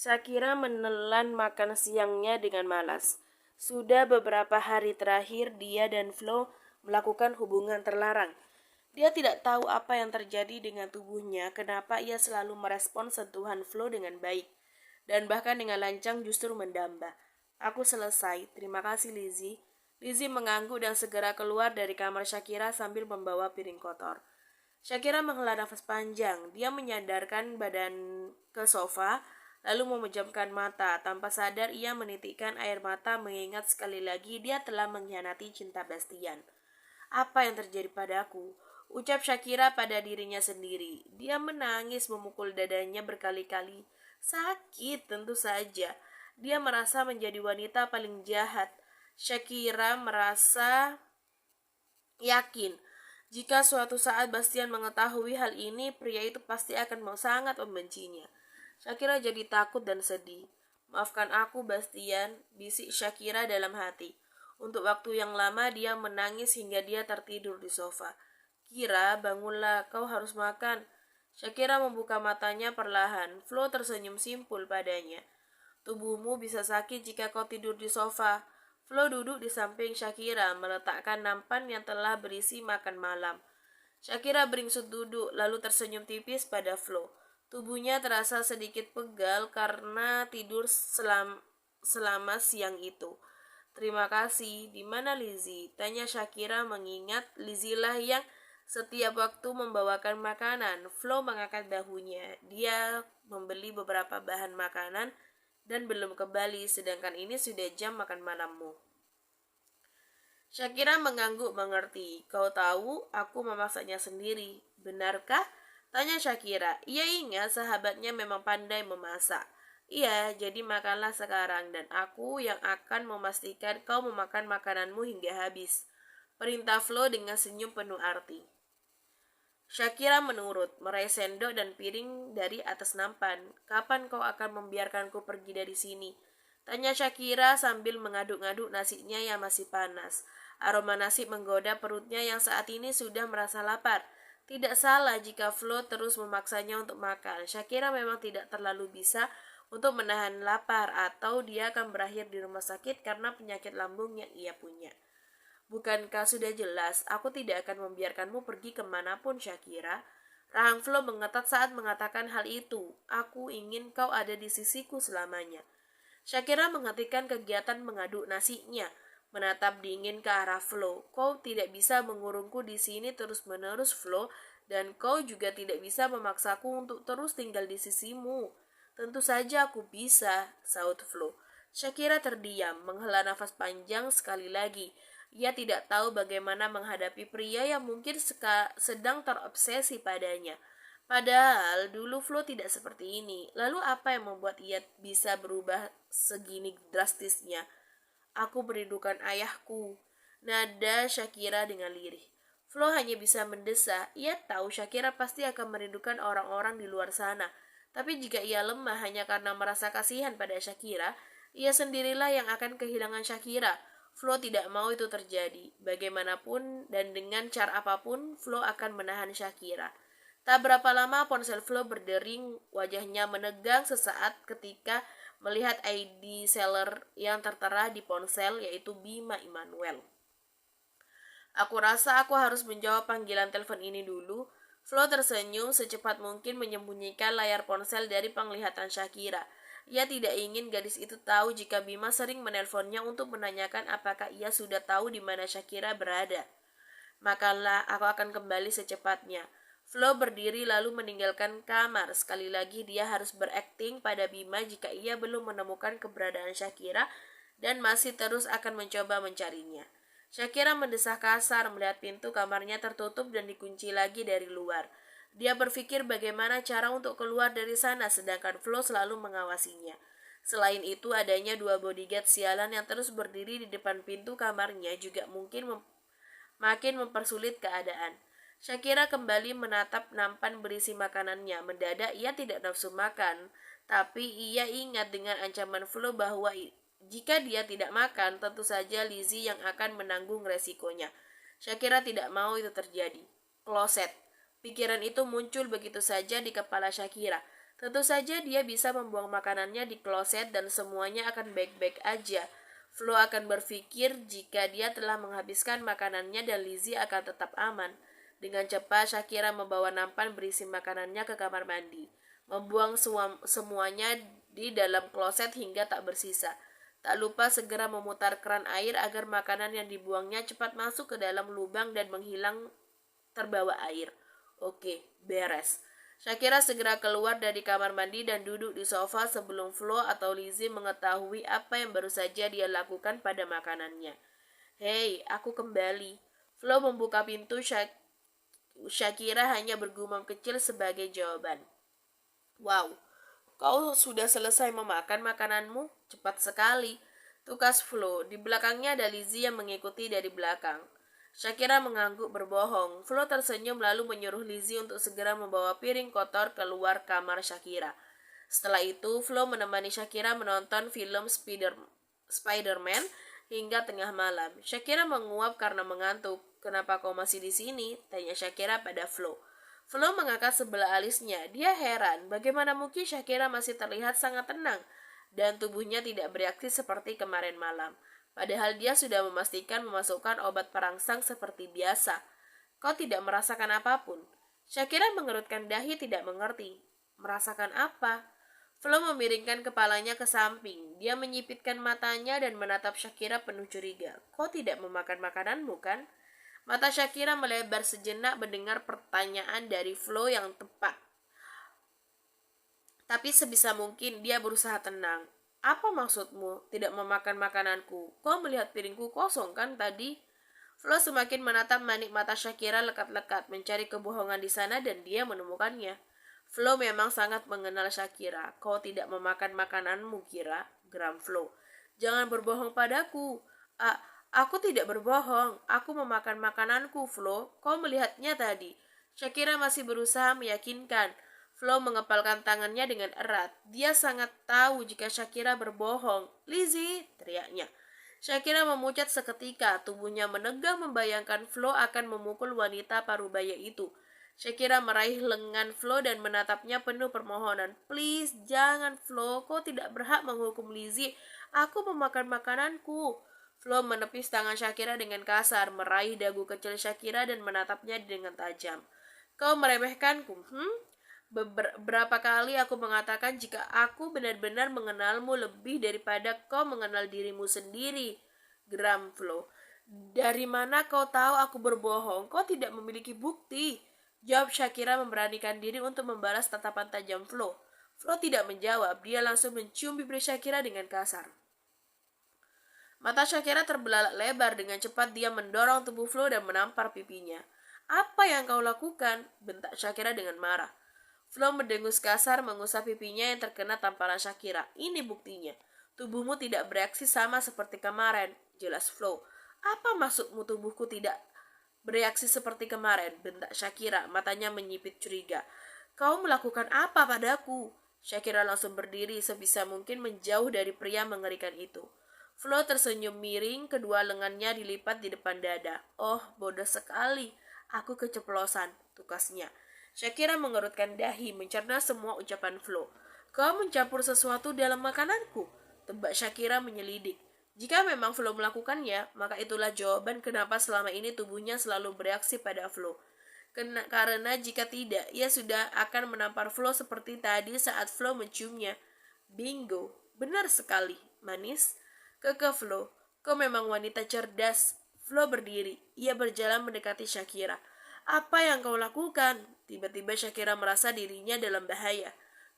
Shakira menelan makan siangnya dengan malas. Sudah beberapa hari terakhir dia dan Flo melakukan hubungan terlarang. Dia tidak tahu apa yang terjadi dengan tubuhnya, kenapa ia selalu merespon sentuhan Flo dengan baik. Dan bahkan dengan lancang justru mendamba. Aku selesai, terima kasih Lizzie. Lizzie mengangguk dan segera keluar dari kamar Shakira sambil membawa piring kotor. Shakira menghela nafas panjang. Dia menyandarkan badan ke sofa, lalu memejamkan mata. Tanpa sadar ia menitikkan air mata mengingat sekali lagi dia telah mengkhianati cinta Bastian. Apa yang terjadi padaku? Ucap Shakira pada dirinya sendiri. Dia menangis memukul dadanya berkali-kali. Sakit tentu saja. Dia merasa menjadi wanita paling jahat. Shakira merasa yakin jika suatu saat Bastian mengetahui hal ini, pria itu pasti akan sangat membencinya. Shakira jadi takut dan sedih. Maafkan aku, Bastian, bisik Shakira dalam hati. Untuk waktu yang lama dia menangis hingga dia tertidur di sofa. Kira, bangunlah, kau harus makan. Shakira membuka matanya perlahan. Flo tersenyum simpul padanya. Tubuhmu bisa sakit jika kau tidur di sofa. Flo duduk di samping Shakira, meletakkan nampan yang telah berisi makan malam. Shakira beringsut duduk, lalu tersenyum tipis pada Flo. Tubuhnya terasa sedikit pegal karena tidur selama siang itu. Terima kasih, di mana Lizzie? Tanya Shakira mengingat Lizzie lah yang setiap waktu membawakan makanan. Flo mengangkat dahunya. Dia membeli beberapa bahan makanan dan belum kembali, sedangkan ini sudah jam makan malammu. Shakira mengangguk mengerti. Kau tahu, aku memaksanya sendiri. Benarkah? Tanya Shakira. Ia ingat sahabatnya memang pandai memasak. Iya, jadi makanlah sekarang dan aku yang akan memastikan kau memakan makananmu hingga habis. Perintah Flo dengan senyum penuh arti. Shakira menurut, meraih sendok dan piring dari atas nampan. Kapan kau akan membiarkanku pergi dari sini? Tanya Shakira sambil mengaduk-ngaduk nasinya yang masih panas. Aroma nasi menggoda perutnya yang saat ini sudah merasa lapar. Tidak salah jika Flo terus memaksanya untuk makan. Shakira memang tidak terlalu bisa untuk menahan lapar atau dia akan berakhir di rumah sakit karena penyakit lambung yang ia punya. Bukankah sudah jelas, aku tidak akan membiarkanmu pergi kemanapun, Shakira. Rahang Flo mengetat saat mengatakan hal itu. Aku ingin kau ada di sisiku selamanya. Shakira menghentikan kegiatan mengaduk nasinya, menatap dingin ke arah Flo. Kau tidak bisa mengurungku di sini terus-menerus, Flo, dan kau juga tidak bisa memaksaku untuk terus tinggal di sisimu. Tentu saja aku bisa, saut Flo. Shakira terdiam, menghela nafas panjang sekali lagi. Ia tidak tahu bagaimana menghadapi pria yang mungkin sedang terobsesi padanya. Padahal dulu Flo tidak seperti ini. Lalu apa yang membuat ia bisa berubah segini drastisnya? Aku merindukan ayahku. Nada Shakira dengan lirih. Flo hanya bisa mendesah. Ia tahu Shakira pasti akan merindukan orang-orang di luar sana. Tapi jika ia lemah hanya karena merasa kasihan pada Shakira, ia sendirilah yang akan kehilangan Shakira. Flo tidak mau itu terjadi. Bagaimanapun dan dengan cara apapun, Flo akan menahan Shakira. Tak berapa lama ponsel Flo berdering, wajahnya menegang sesaat ketika melihat ID seller yang tertera di ponsel yaitu Bima Immanuel. Aku rasa aku harus menjawab panggilan telepon ini dulu. Flo tersenyum secepat mungkin menyembunyikan layar ponsel dari penglihatan Shakira. Ia tidak ingin gadis itu tahu jika Bima sering menelponnya untuk menanyakan apakah ia sudah tahu di mana Shakira berada. Makanlah, aku akan kembali secepatnya. Flo berdiri lalu meninggalkan kamar. Sekali lagi dia harus berakting pada Bima jika ia belum menemukan keberadaan Shakira dan masih terus akan mencoba mencarinya. Shakira mendesah kasar melihat pintu kamarnya tertutup dan dikunci lagi dari luar. Dia berpikir bagaimana cara untuk keluar dari sana sedangkan Flo selalu mengawasinya. Selain itu adanya dua bodyguard sialan yang terus berdiri di depan pintu kamarnya juga mungkin makin mempersulit keadaan. Shakira kembali menatap nampan berisi makanannya. Mendadak ia tidak nafsu makan, tapi ia ingat dengan ancaman Flo bahwa jika dia tidak makan, tentu saja Lizzie yang akan menanggung resikonya. Shakira tidak mau itu terjadi. Kloset. Pikiran itu muncul begitu saja di kepala Shakira. Tentu saja dia bisa membuang makanannya di kloset dan semuanya akan baik-baik aja. Flo akan berpikir jika dia telah menghabiskan makanannya dan Lizzie akan tetap aman. Dengan cepat Shakira membawa nampan berisi makanannya ke kamar mandi, membuang semuanya di dalam kloset hingga tak bersisa. Tak lupa segera memutar keran air agar makanan yang dibuangnya cepat masuk ke dalam lubang dan menghilang terbawa air. Oke, beres. Shakira segera keluar dari kamar mandi dan duduk di sofa sebelum Flo atau Lizzie mengetahui apa yang baru saja dia lakukan pada makanannya. Hei, aku kembali. Flo membuka pintu. Shakira hanya bergumam kecil sebagai jawaban. Wow, kau sudah selesai memakan makananmu? Cepat sekali. Tukas Flo. Di belakangnya ada Lizzie yang mengikuti dari belakang. Shakira mengangguk berbohong. Flo tersenyum lalu menyuruh Lizzie untuk segera membawa piring kotor keluar kamar Shakira. Setelah itu, Flo menemani Shakira menonton film Spider-Man hingga tengah malam. Shakira menguap karena mengantuk. Kenapa kau masih di sini? Tanya Shakira pada Flo. Flo mengangkat sebelah alisnya. Dia heran bagaimana mungkin Shakira masih terlihat sangat tenang dan tubuhnya tidak bereaksi seperti kemarin malam. Padahal dia sudah memastikan memasukkan obat perangsang seperti biasa. Kau tidak merasakan apapun. Shakira mengerutkan dahi tidak mengerti. Merasakan apa? Flo memiringkan kepalanya ke samping. Dia menyipitkan matanya dan menatap Shakira penuh curiga. Kau tidak memakan makananmu kan? Mata Shakira melebar sejenak mendengar pertanyaan dari Flo yang tepat. Tapi sebisa mungkin dia berusaha tenang. Apa maksudmu tidak memakan makananku? Kau melihat piringku kosong kan tadi? Flo semakin menatap manik mata Shakira lekat-lekat mencari kebohongan di sana dan dia menemukannya. Flo memang sangat mengenal Shakira. Kau tidak memakan makananmu, Kira, geram Flo. Jangan berbohong padaku. Aku tidak berbohong. Aku memakan makananku, Flo. Kau melihatnya tadi. Shakira masih berusaha meyakinkan. Flo mengepalkan tangannya dengan erat. Dia sangat tahu jika Shakira berbohong. Lizzie, teriaknya. Shakira memucat seketika, tubuhnya menegang membayangkan Flo akan memukul wanita parubaya itu. Shakira meraih lengan Flo dan menatapnya penuh permohonan. Please, jangan Flo, kau tidak berhak menghukum Lizzie. Aku memakan makananku. Flo menepis tangan Shakira dengan kasar, meraih dagu kecil Shakira dan menatapnya dengan tajam. Kau meremehkanku, Beberapa kali aku mengatakan jika aku benar-benar mengenalmu lebih daripada kau mengenal dirimu sendiri, geram Flo. Dari mana kau tahu aku berbohong? Kau tidak memiliki bukti. Jawab Shakira memberanikan diri untuk membalas tatapan tajam Flo. Flo tidak menjawab, dia langsung mencium bibir Shakira dengan kasar. Mata Shakira terbelalak lebar, dengan cepat dia mendorong tubuh Flo dan menampar pipinya. Apa yang kau lakukan? Bentak Shakira dengan marah. Flo mendengus kasar mengusap pipinya yang terkena tamparan Shakira. Ini buktinya. Tubuhmu tidak bereaksi sama seperti kemarin, jelas Flo. Apa maksudmu tubuhku tidak bereaksi seperti kemarin? Bentak Shakira, matanya menyipit curiga. Kau melakukan apa padaku? Shakira langsung berdiri sebisa mungkin menjauh dari pria mengerikan itu. Flo tersenyum miring, kedua lengannya dilipat di depan dada. Oh, bodoh sekali. Aku keceplosan, tukasnya. Shakira mengerutkan dahi mencerna semua ucapan Flo. Kau mencampur sesuatu dalam makananku? Tebak Shakira menyelidik. Jika memang Flo melakukannya, maka itulah jawaban kenapa selama ini tubuhnya selalu bereaksi pada Flo. Karena jika tidak, ia sudah akan menampar Flo seperti tadi saat Flo menciumnya. Bingo, benar sekali, manis. Kekeh Flo, kau memang wanita cerdas. Flo berdiri, ia berjalan mendekati Shakira. Apa yang kau lakukan? Tiba-tiba Shakira merasa dirinya dalam bahaya.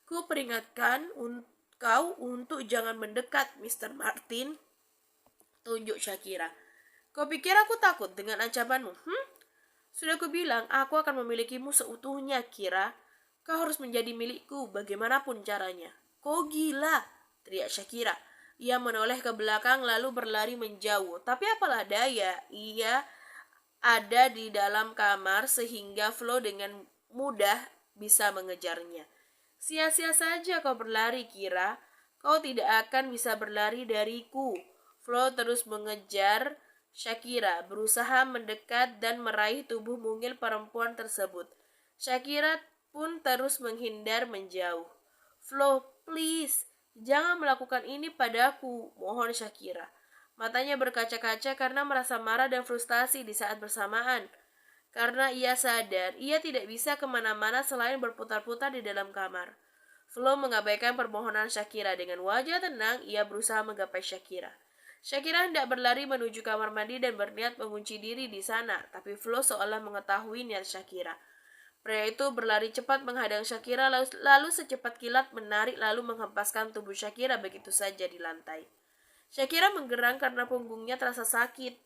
Ku peringatkan kau untuk jangan mendekat, Mr. Martin. Tunjuk Shakira. Kau pikir aku takut dengan ancamanmu? Sudah kubilang, aku akan memilikimu seutuhnya, Kira. Kau harus menjadi milikku, bagaimanapun caranya. Kau gila, teriak Shakira. Ia menoleh ke belakang lalu berlari menjauh. Tapi apalah daya, ia ada di dalam kamar sehingga Flo dengan mudah bisa mengejarnya. Sia-sia saja kau berlari, Kira. Kau tidak akan bisa berlari dariku. Flo terus mengejar Shakira, berusaha mendekat dan meraih tubuh mungil perempuan tersebut. Shakira pun terus menghindar menjauh. Flo, please, jangan melakukan ini padaku, mohon Shakira. Matanya berkaca-kaca karena merasa marah dan frustasi di saat bersamaan. Karena ia sadar, ia tidak bisa kemana-mana selain berputar-putar di dalam kamar. Flo mengabaikan permohonan Shakira. Dengan wajah tenang, ia berusaha menggapai Shakira. Shakira hendak berlari menuju kamar mandi dan berniat mengunci diri di sana, tapi Flo seolah mengetahui niat Shakira. Pria itu berlari cepat menghadang Shakira, lalu secepat kilat menarik lalu menghempaskan tubuh Shakira begitu saja di lantai. Shakira menggerang karena punggungnya terasa sakit.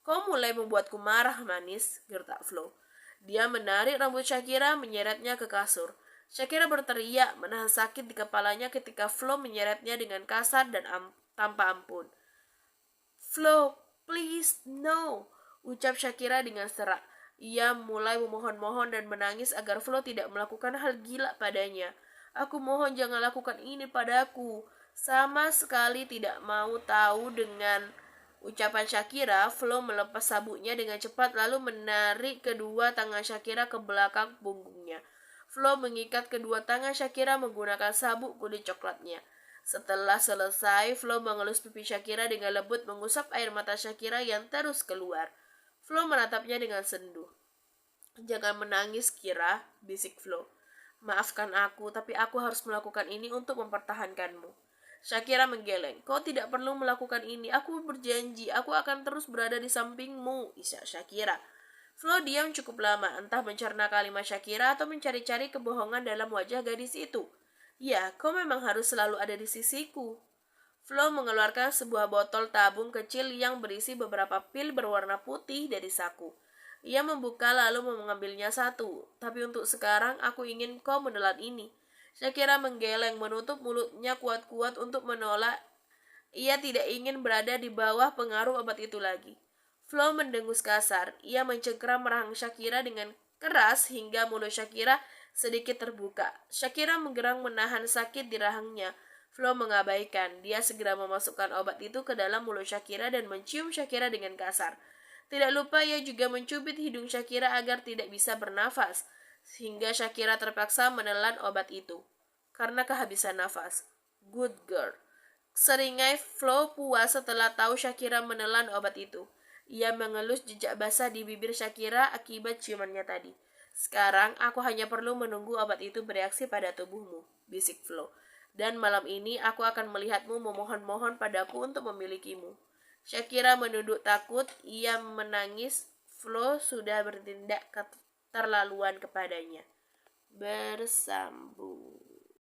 Kau mulai membuatku marah, manis, gertak Flo. Dia menarik rambut Shakira, menyeretnya ke kasur. Shakira berteriak, menahan sakit di kepalanya ketika Flo menyeretnya dengan kasar dan tanpa ampun. Flo, please, no, ucap Shakira dengan serak. Ia mulai memohon-mohon dan menangis agar Flo tidak melakukan hal gila padanya. Aku mohon jangan lakukan ini padaku. Sama sekali tidak mau tahu dengan ucapan Shakira. Flo melepas sabuknya dengan cepat lalu menarik kedua tangan Shakira ke belakang punggungnya. Flo mengikat kedua tangan Shakira menggunakan sabuk kulit coklatnya. Setelah selesai, Flo mengelus pipi Shakira dengan lembut mengusap air mata Shakira yang terus keluar. Flo menatapnya dengan sendu. Jangan menangis, Kira, bisik Flo. Maafkan aku, tapi aku harus melakukan ini untuk mempertahankanmu. Shakira menggeleng. Kau tidak perlu melakukan ini. Aku berjanji, aku akan terus berada di sampingmu, isak Shakira. Flo diam cukup lama, entah mencerna kalimat Shakira atau mencari-cari kebohongan dalam wajah gadis itu. Ya, kau memang harus selalu ada di sisiku. Flo mengeluarkan sebuah botol tabung kecil yang berisi beberapa pil berwarna putih dari saku. Ia membuka lalu mengambilnya satu. Tapi untuk sekarang aku ingin kau menelan ini. Shakira menggeleng menutup mulutnya kuat-kuat untuk menolak. Ia tidak ingin berada di bawah pengaruh obat itu lagi. Flo mendengus kasar. Ia mencengkeram rahang Shakira dengan keras hingga mulut Shakira sedikit terbuka. Shakira menggerang menahan sakit di rahangnya. Flo mengabaikan. Dia segera memasukkan obat itu ke dalam mulut Shakira dan mencium Shakira dengan kasar. Tidak lupa ia juga mencubit hidung Shakira agar tidak bisa bernafas. Sehingga Shakira terpaksa menelan obat itu. Karena kehabisan nafas. Good girl. Seringai Flo puas setelah tahu Shakira menelan obat itu. Ia mengelus jejak basah di bibir Shakira akibat ciumannya tadi. Sekarang aku hanya perlu menunggu obat itu bereaksi pada tubuhmu, bisik Flo. Dan malam ini aku akan melihatmu memohon-mohon padaku untuk memilikimu. Shakira menunduk takut, ia menangis. Flo sudah bertindak keterlaluan kepadanya. Bersambung.